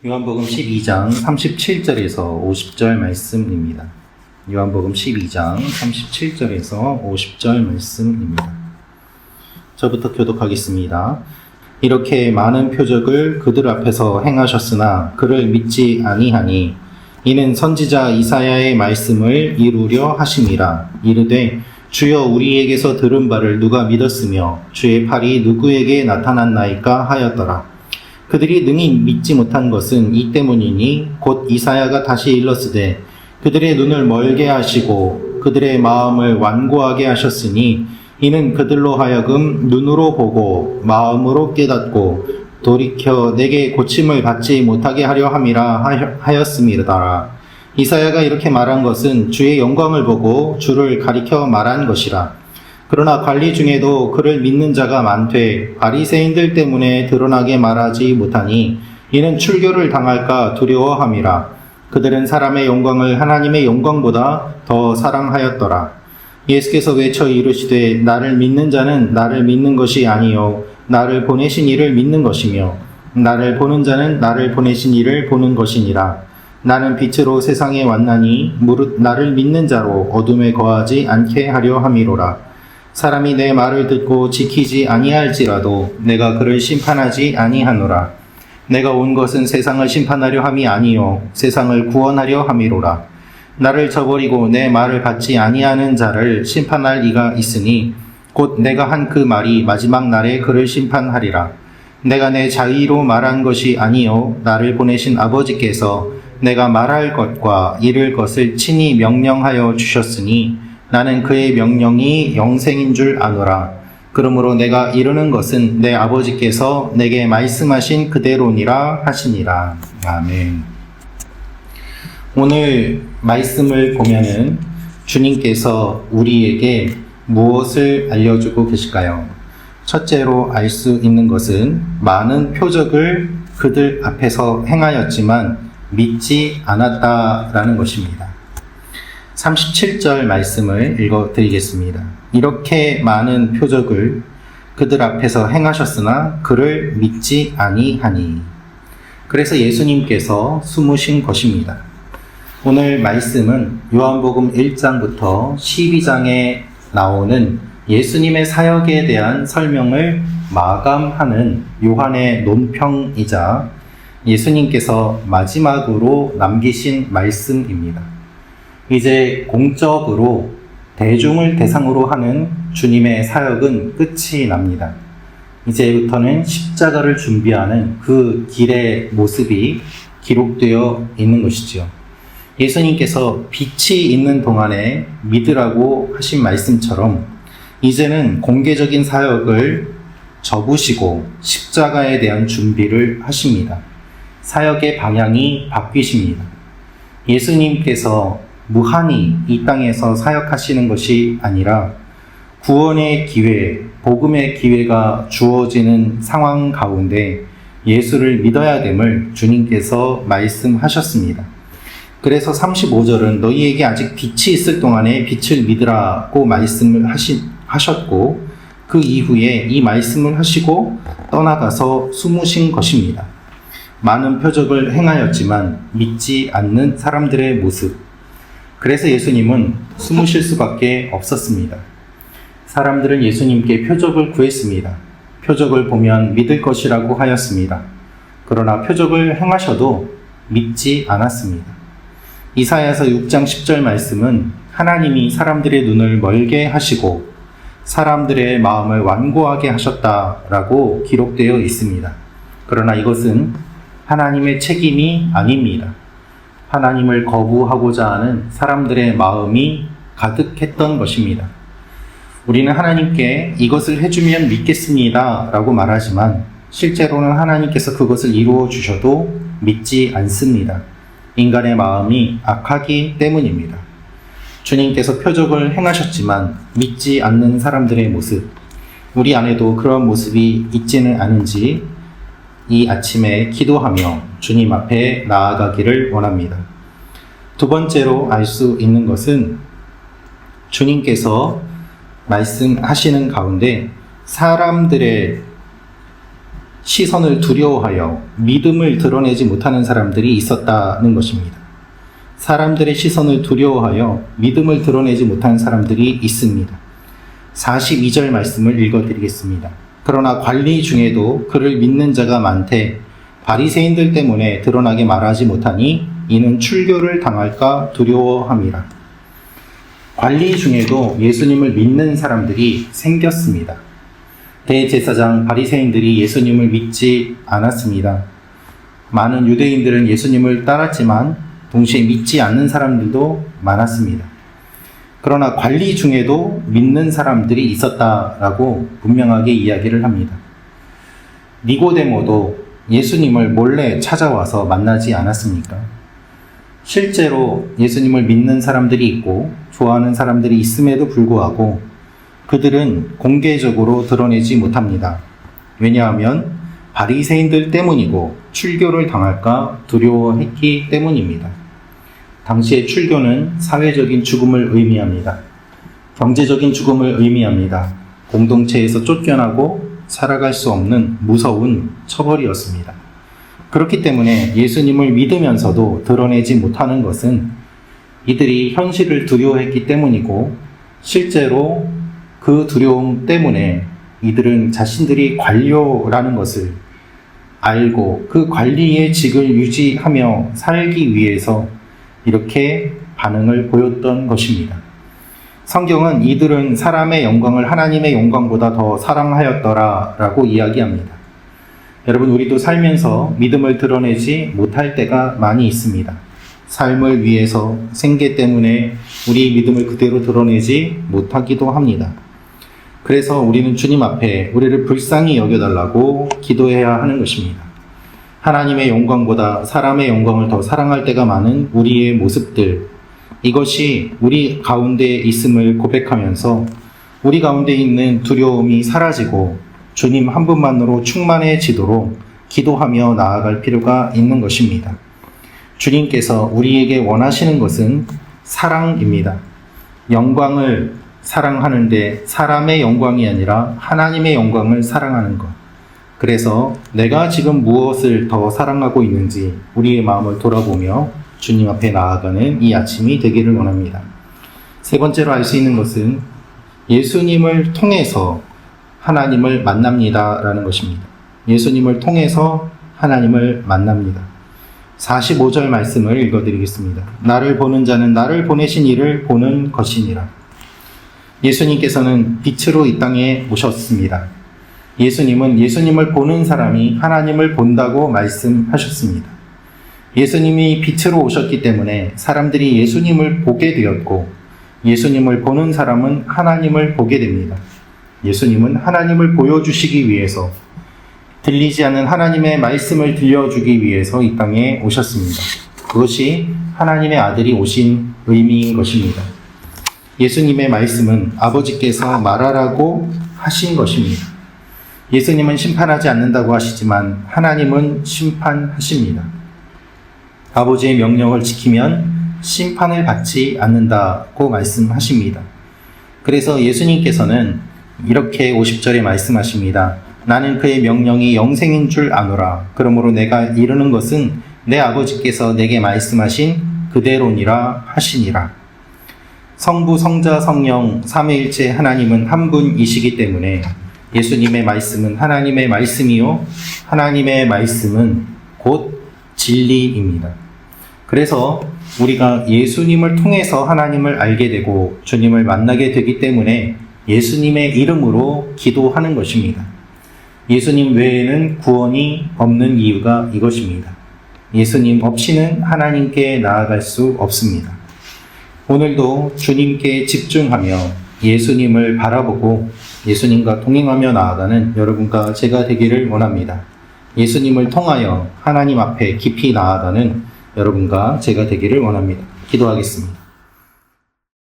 요한복음 12장 37절에서 50절 말씀입니다. 요한복음 12장 37절에서 50절 말씀입니다. 저부터 교독하겠습니다. 이렇게 많은 표적을 그들 앞에서 행하셨으나 그를 믿지 아니하니 이는 선지자 이사야의 말씀을 이루려 하심이라. 이르되 주여 우리에게서 들은 바를 누가 믿었으며 주의 팔이 누구에게 나타났나이까 하였더라. 그들이 능히 믿지 못한 것은 이 때문이니 곧 이사야가 다시 일렀으되 그들의 눈을 멀게 하시고 그들의 마음을 완고하게 하셨으니 이는 그들로 하여금 눈으로 보고 마음으로 깨닫고 돌이켜 내게 고침을 받지 못하게 하려 함이라 하였음이라. 이사야가 이렇게 말한 것은 주의 영광을 보고 주를 가리켜 말한 것이라. 그러나 관리 중에도 그를 믿는 자가 많되 바리새인들 때문에 드러나게 말하지 못하니 이는 출교를 당할까 두려워함이라. 그들은 사람의 영광을 하나님의 영광보다 더 사랑하였더라. 예수께서 외쳐 이르시되 나를 믿는 자는 나를 믿는 것이 아니요 나를 보내신 이를 믿는 것이며 나를 보는 자는 나를 보내신 이를 보는 것이니라. 나는 빛으로 세상에 왔나니 무릇 나를 믿는 자로 어둠에 거하지 않게 하려 함이로라. 사람이 내 말을 듣고 지키지 아니할지라도 내가 그를 심판하지 아니하노라. 내가 온 것은 세상을 심판하려 함이 아니요 세상을 구원하려 함이로라. 나를 저버리고 내 말을 받지 아니하는 자를 심판할 이가 있으니 곧 내가 한 그 말이 마지막 날에 그를 심판하리라. 내가 내 자의로 말한 것이 아니요 나를 보내신 아버지께서 내가 말할 것과 이를 것을 친히 명령하여 주셨으니 나는 그의 명령이 영생인 줄 아노라. 그러므로 내가 이르는 것은 내 아버지께서 내게 말씀하신 그대로니라 하시니라. 아멘. 오늘 말씀을 보면은 주님께서 우리에게 무엇을 알려주고 계실까요? 첫째로 알 수 있는 것은 많은 표적을 그들 앞에서 행하였지만 믿지 않았다라는 것입니다. 37절 말씀을 읽어드리겠습니다. 이렇게 많은 표적을 그들 앞에서 행하셨으나 그를 믿지 아니하니. 그래서 예수님께서 숨으신 것입니다. 오늘 말씀은 요한복음 1장부터 12장에 나오는 예수님의 사역에 대한 설명을 마감하는 요한의 논평이자 예수님께서 마지막으로 남기신 말씀입니다. 이제 공적으로 대중을 대상으로 하는 주님의 사역은 끝이 납니다. 이제부터는 십자가를 준비하는 그 길의 모습이 기록되어 있는 것이지요. 예수님께서 빛이 있는 동안에 믿으라고 하신 말씀처럼 이제는 공개적인 사역을 접으시고 십자가에 대한 준비를 하십니다. 사역의 방향이 바뀌십니다. 예수님께서 무한히 이 땅에서 사역하시는 것이 아니라 구원의 기회, 복음의 기회가 주어지는 상황 가운데 예수를 믿어야 됨을 주님께서 말씀하셨습니다. 그래서 35절은 너희에게 아직 빛이 있을 동안에 빛을 믿으라고 말씀을 하셨고 그 이후에 이 말씀을 하시고 떠나가서 숨으신 것입니다. 많은 표적을 행하였지만 믿지 않는 사람들의 모습. 그래서 예수님은 숨으실 수밖에 없었습니다. 사람들은 예수님께 표적을 구했습니다. 표적을 보면 믿을 것이라고 하였습니다. 그러나 표적을 행하셔도 믿지 않았습니다. 이사야서 6장 10절 말씀은 하나님이 사람들의 눈을 멀게 하시고 사람들의 마음을 완고하게 하셨다라고 기록되어 있습니다. 그러나 이것은 하나님의 책임이 아닙니다. 하나님을 거부하고자 하는 사람들의 마음이 가득했던 것입니다. 우리는 하나님께 이것을 해주면 믿겠습니다 라고 말하지만 실제로는 하나님께서 그것을 이루어 주셔도 믿지 않습니다. 인간의 마음이 악하기 때문입니다. 주님께서 표적을 행하셨지만 믿지 않는 사람들의 모습, 우리 안에도 그런 모습이 있지는 않은지 이 아침에 기도하며 주님 앞에 나아가기를 원합니다. 두 번째로 알 수 있는 것은 주님께서 말씀하시는 가운데 사람들의 시선을 두려워하여 믿음을 드러내지 못하는 사람들이 있었다는 것입니다. 사람들의 시선을 두려워하여 믿음을 드러내지 못하는 사람들이 있습니다. 42절 말씀을 읽어드리겠습니다. 그러나 관리 중에도 그를 믿는 자가 많되 바리새인들 때문에 드러나게 말하지 못하니 이는 출교를 당할까 두려워함이라. 관리 중에도 예수님을 믿는 사람들이 생겼습니다. 대제사장 바리새인들이 예수님을 믿지 않았습니다. 많은 유대인들은 예수님을 따랐지만 동시에 믿지 않는 사람들도 많았습니다. 그러나 관리 중에도 믿는 사람들이 있었다라고 분명하게 이야기를 합니다. 니고데모도 예수님을 몰래 찾아와서 만나지 않았습니까? 실제로 예수님을 믿는 사람들이 있고 좋아하는 사람들이 있음에도 불구하고 그들은 공개적으로 드러내지 못합니다. 왜냐하면 바리새인들 때문이고 출교를 당할까 두려워했기 때문입니다. 당시의 출교는 사회적인 죽음을 의미합니다. 경제적인 죽음을 의미합니다. 공동체에서 쫓겨나고 살아갈 수 없는 무서운 처벌이었습니다. 그렇기 때문에 예수님을 믿으면서도 드러내지 못하는 것은 이들이 현실을 두려워했기 때문이고 실제로 그 두려움 때문에 이들은 자신들이 관료라는 것을 알고 그 관리의 직을 유지하며 살기 위해서 이렇게 반응을 보였던 것입니다. 성경은 이들은 사람의 영광을 하나님의 영광보다 더 사랑하였더라 라고 이야기합니다. 여러분, 우리도 살면서 믿음을 드러내지 못할 때가 많이 있습니다. 삶을 위해서 생계 때문에 우리 믿음을 그대로 드러내지 못하기도 합니다. 그래서 우리는 주님 앞에 우리를 불쌍히 여겨달라고 기도해야 하는 것입니다. 하나님의 영광보다 사람의 영광을 더 사랑할 때가 많은 우리의 모습들, 이것이 우리 가운데 있음을 고백하면서 우리 가운데 있는 두려움이 사라지고 주님 한 분만으로 충만해지도록 기도하며 나아갈 필요가 있는 것입니다. 주님께서 우리에게 원하시는 것은 사랑입니다. 영광을 사랑하는데 사람의 영광이 아니라 하나님의 영광을 사랑하는 것. 그래서 내가 지금 무엇을 더 사랑하고 있는지 우리의 마음을 돌아보며 주님 앞에 나아가는 이 아침이 되기를 원합니다. 세 번째로 알 수 있는 것은 예수님을 통해서 하나님을 만납니다 라는 것입니다. 예수님을 통해서 하나님을 만납니다. 45절 말씀을 읽어드리겠습니다. 나를 보는 자는 나를 보내신 이를 보는 것이니라. 예수님께서는 빛으로 이 땅에 오셨습니다. 예수님은 예수님을 보는 사람이 하나님을 본다고 말씀하셨습니다. 예수님이 빛으로 오셨기 때문에 사람들이 예수님을 보게 되었고 예수님을 보는 사람은 하나님을 보게 됩니다. 예수님은 하나님을 보여주시기 위해서 들리지 않는 하나님의 말씀을 들려주기 위해서 이 땅에 오셨습니다. 그것이 하나님의 아들이 오신 의미인 것입니다. 예수님의 말씀은 아버지께서 말하라고 하신 것입니다. 예수님은 심판하지 않는다고 하시지만 하나님은 심판하십니다. 아버지의 명령을 지키면 심판을 받지 않는다고 말씀하십니다. 그래서 예수님께서는 이렇게 50절에 말씀하십니다. 나는 그의 명령이 영생인 줄 아노라. 그러므로 내가 이르는 것은 내 아버지께서 내게 말씀하신 그대로니라 하시니라. 성부, 성자, 성령, 삼위일체 하나님은 한 분이시기 때문에 예수님의 말씀은 하나님의 말씀이요 하나님의 말씀은 곧 진리입니다. 그래서 우리가 예수님을 통해서 하나님을 알게 되고 주님을 만나게 되기 때문에 예수님의 이름으로 기도하는 것입니다. 예수님 외에는 구원이 없는 이유가 이것입니다. 예수님 없이는 하나님께 나아갈 수 없습니다. 오늘도 주님께 집중하며 예수님을 바라보고 예수님과 동행하며 나아가는 여러분과 제가 되기를 원합니다. 예수님을 통하여 하나님 앞에 깊이 나아가는 여러분과 제가 되기를 원합니다. 기도하겠습니다.